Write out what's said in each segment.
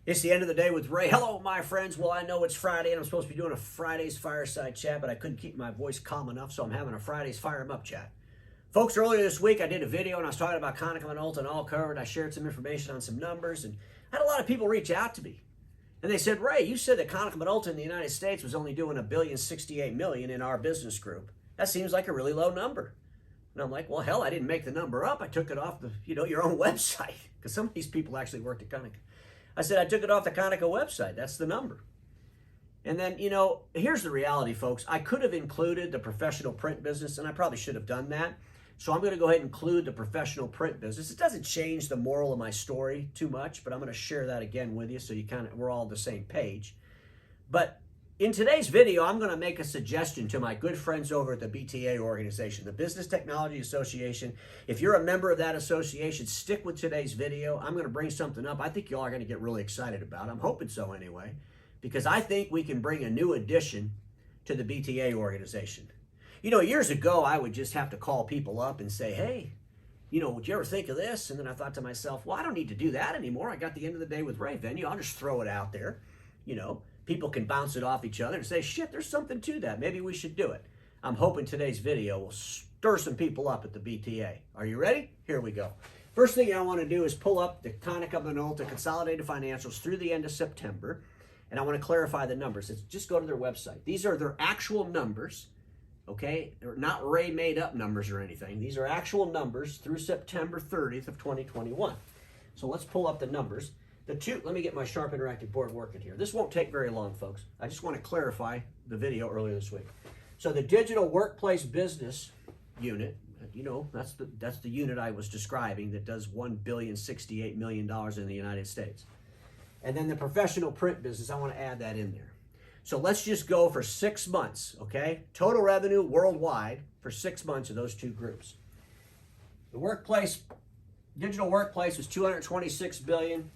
It's the end of the day with Ray. Hello, my friends. Well, I know it's Friday and I'm supposed to be doing a Friday's Fireside Chat, but I couldn't keep my voice calm enough, so I'm having a Friday's Fire 'em Up chat. Folks, earlier this week I did a video and I was talking about Konica Minolta and all covered. I shared some information on some numbers and I had a lot of people reach out to me. And they said, Ray, you said that Konica Minolta in the United States was only doing $1,068,000,000 in our business group. That seems like a really low number. And I'm like, well, hell, I didn't make the number up. I took it off the, your own website, because some of these people actually worked at Konica. I said, I took it off the Konica website. That's the number. And then, here's the reality, folks. I could have included the professional print business, and I probably should have done that. So I'm going to go ahead and include the professional print business. It doesn't change the moral of my story too much, but I'm going to share that again with you so we're all on the same page. But in today's video, I'm going to make a suggestion to my good friends over at the BTA organization, the Business Technology Association. If you're a member of that association, stick with today's video. I'm going to bring something up I think you all are going to get really excited about. I'm hoping so anyway, because I think we can bring a new addition to the BTA organization. Years ago, I would just have to call people up and say, hey, would you ever think of this? And then I thought to myself, well, I don't need to do that anymore. I got the End of the Day with Ray venue. I'll just throw it out there. People can bounce it off each other and say, shit, there's something to that. Maybe we should do it. I'm hoping today's video will stir some people up at the BTA. Are you ready? Here we go. First thing I want to do is pull up the Konica Minolta consolidated financials through the end of September. And I want to clarify the numbers. Just go to their website. These are their actual numbers. Okay, they're not Ray made up numbers or anything. These are actual numbers through September 30th of 2021. So let's pull up the numbers. Let me get my Sharp Interactive board working here. This won't take very long, folks. I just want to clarify the video earlier this week. So the digital workplace business unit, that's the unit I was describing that does $1,068,000,000 in the United States. And then the professional print business, I want to add that in there. So let's just go for 6 months, okay? Total revenue worldwide for 6 months of those two groups. The digital workplace was $226 billion.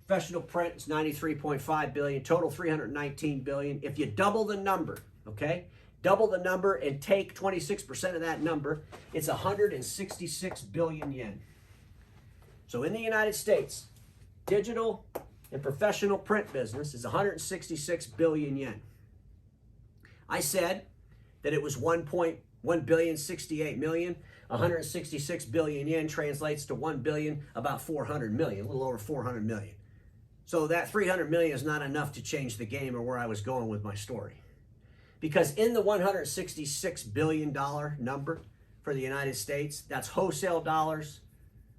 Professional print is $93.5 billion. Total $319 billion. If you double the number, okay? Double the number and take 26% of that number, it's 166 billion yen. So in the United States, digital and professional print business is 166 billion yen. I said that it was 1,068,000,000. 166 billion yen translates to 1 billion, about 400 million, a little over 400 million. So that 300 million is not enough to change the game or where I was going with my story. Because in the $166 billion number for the United States, that's wholesale dollars,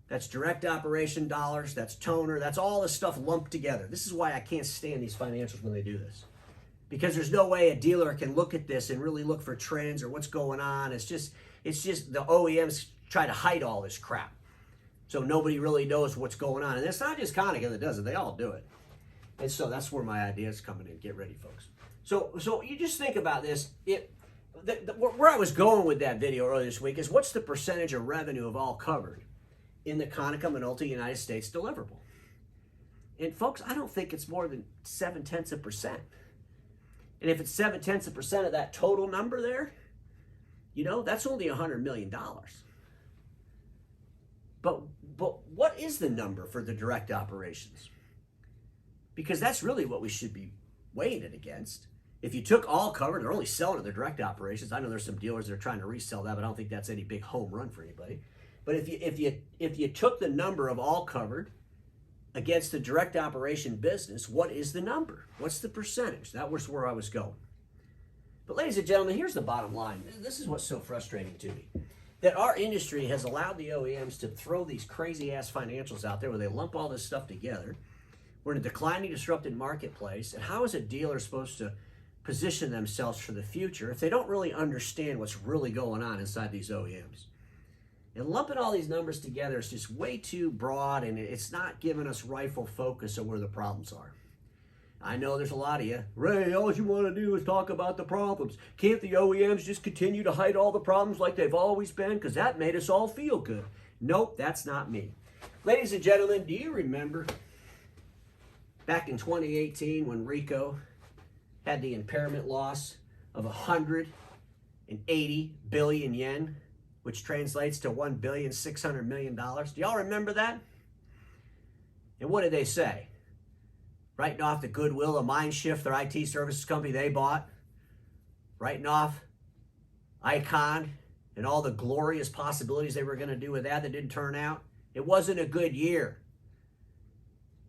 that's direct operation dollars, that's toner, that's all this stuff lumped together. This is why I can't stand these financials when they do this. Because there's no way a dealer can look at this and really look for trends or what's going on. It's just the OEMs try to hide all this crap. So nobody really knows what's going on. And it's not just Konica that does it, they all do it. And so that's where my idea is coming in. Get ready, folks. So you just think about this. Where I was going with that video earlier this week is what's the percentage of revenue of all covered in the Konica Minolta United States deliverable? And folks, I don't think it's more than 0.7%. And if it's 0.7% of that total number there, that's only $100 million. But what is the number for the direct operations? Because that's really what we should be weighing it against. If you took all covered, they're only selling to their direct operations. I know there's some dealers that are trying to resell that, but I don't think that's any big home run for anybody. But if you took the number of all covered against the direct operation business, what is the number? What's the percentage? That was where I was going. But ladies and gentlemen, here's the bottom line. This is what's so frustrating to me. That our industry has allowed the OEMs to throw these crazy ass financials out there where they lump all this stuff together. We're in a declining, disrupted marketplace. And how is a dealer supposed to position themselves for the future if they don't really understand what's really going on inside these OEMs? And lumping all these numbers together is just way too broad, and it's not giving us rightful focus on where the problems are. I know there's a lot of you, Ray, all you want to do is talk about the problems. Can't the OEMs just continue to hide all the problems like they've always been? Because that made us all feel good. Nope, that's not me. Ladies and gentlemen, do you remember back in 2018 when Ricoh had the impairment loss of 180 billion yen, which translates to $1,600,000,000. Do y'all remember that? And what did they say? writing off the goodwill of Mindshift, their IT services company they bought, writing off Icon and all the glorious possibilities they were going to do with that didn't turn out. It wasn't a good year.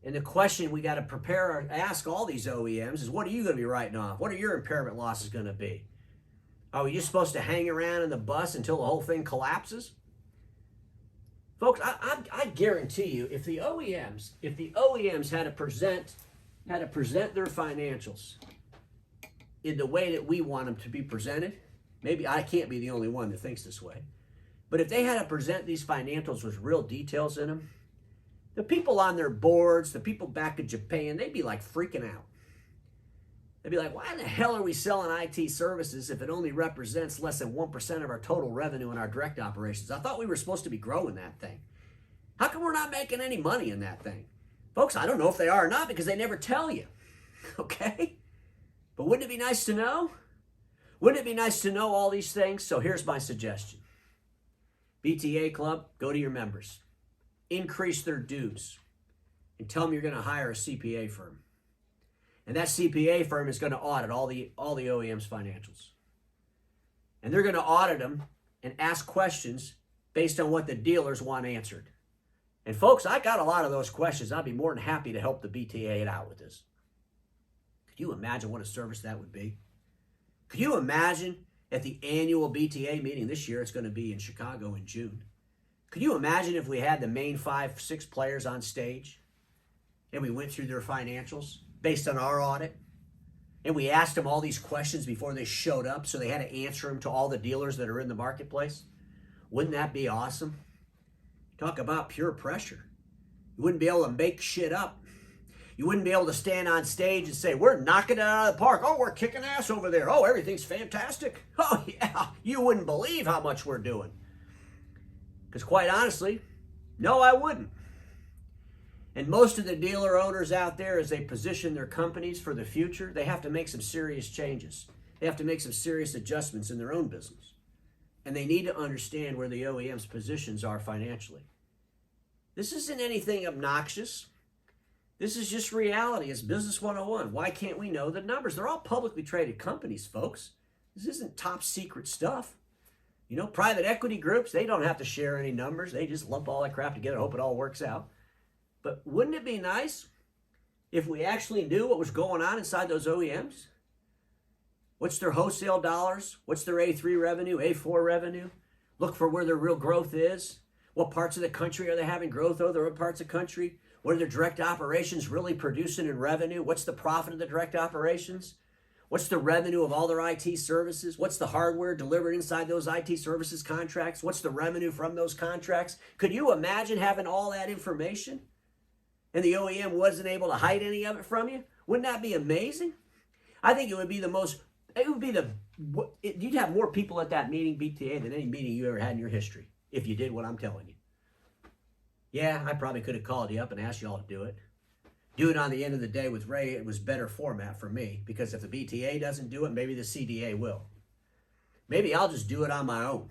And the question we got to prepare, ask all these OEMs is, what are you going to be writing off? What are your impairment losses going to be? Are we just supposed to hang around in the bus until the whole thing collapses? Folks, I guarantee you, if the OEMs had to present their financials in the way that we want them to be presented, maybe I can't be the only one that thinks this way, but if they had to present these financials with real details in them, the people on their boards, the people back in Japan, they'd be like freaking out. They'd be like, why in the hell are we selling IT services if it only represents less than 1% of our total revenue in our direct operations? I thought we were supposed to be growing that thing. How come we're not making any money in that thing? Folks, I don't know if they are or not because they never tell you, okay? But wouldn't it be nice to know? Wouldn't it be nice to know all these things? So here's my suggestion. BTA Club, go to your members. Increase their dues and tell them you're going to hire a CPA firm. And that CPA firm is going to audit all the OEM's financials. And they're going to audit them and ask questions based on what the dealers want answered. And folks, I got a lot of those questions. I'd be more than happy to help the BTA out with this. Could you imagine what a service that would be? Could you imagine at the annual BTA meeting this year, it's going to be in Chicago in June. Could you imagine if we had the main 5-6 players on stage and we went through their financials based on our audit and we asked them all these questions before they showed up so they had to answer them to all the dealers that are in the marketplace? Wouldn't that be awesome? Talk about pure pressure. You wouldn't be able to make shit up. You wouldn't be able to stand on stage and say, we're knocking it out of the park. Oh, we're kicking ass over there. Oh, everything's fantastic. Oh, yeah. You wouldn't believe how much we're doing. Because quite honestly, no, I wouldn't. And most of the dealer owners out there, as they position their companies for the future, they have to make some serious changes. They have to make some serious adjustments in their own business. And they need to understand where the OEM's positions are financially. This isn't anything obnoxious. This is just reality. It's Business 101. Why can't we know the numbers? They're all publicly traded companies, folks. This isn't top secret stuff. You know, private equity groups, they don't have to share any numbers. They just lump all that crap together, hope it all works out. But wouldn't it be nice if we actually knew what was going on inside those OEMs? What's their wholesale dollars? What's their A3 revenue, A4 revenue? Look for where their real growth is. What parts of the country are they having growth over? What parts of the country? What are their direct operations really producing in revenue? What's the profit of the direct operations? What's the revenue of all their IT services? What's the hardware delivered inside those IT services contracts? What's the revenue from those contracts? Could you imagine having all that information and the OEM wasn't able to hide any of it from you? Wouldn't that be amazing? I think it would be you'd have more people at that meeting, BTA, than any meeting you ever had in your history if you did what I'm telling you. Yeah, I probably could have called you up and asked you all to do it. Do it on the end of the day with Ray. It was better format for me because if the BTA doesn't do it, maybe the CDA will. Maybe I'll just do it on my own.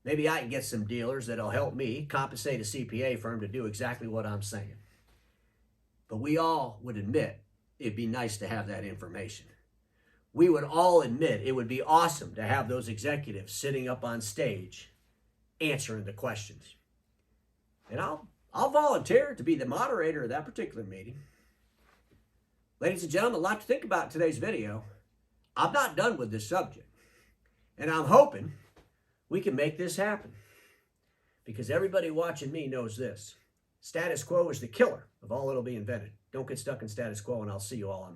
Maybe I can get some dealers that'll help me compensate a CPA firm to do exactly what I'm saying. But we all would admit it'd be nice to have that information. We would all admit it would be awesome to have those executives sitting up on stage answering the questions. And I'll volunteer to be the moderator of that particular meeting. Ladies and gentlemen, a lot to think about in today's video. I'm not done with this subject. And I'm hoping we can make this happen. Because everybody watching me knows this. Status quo is the killer of all that'll be invented. Don't get stuck in status quo, and I'll see you all on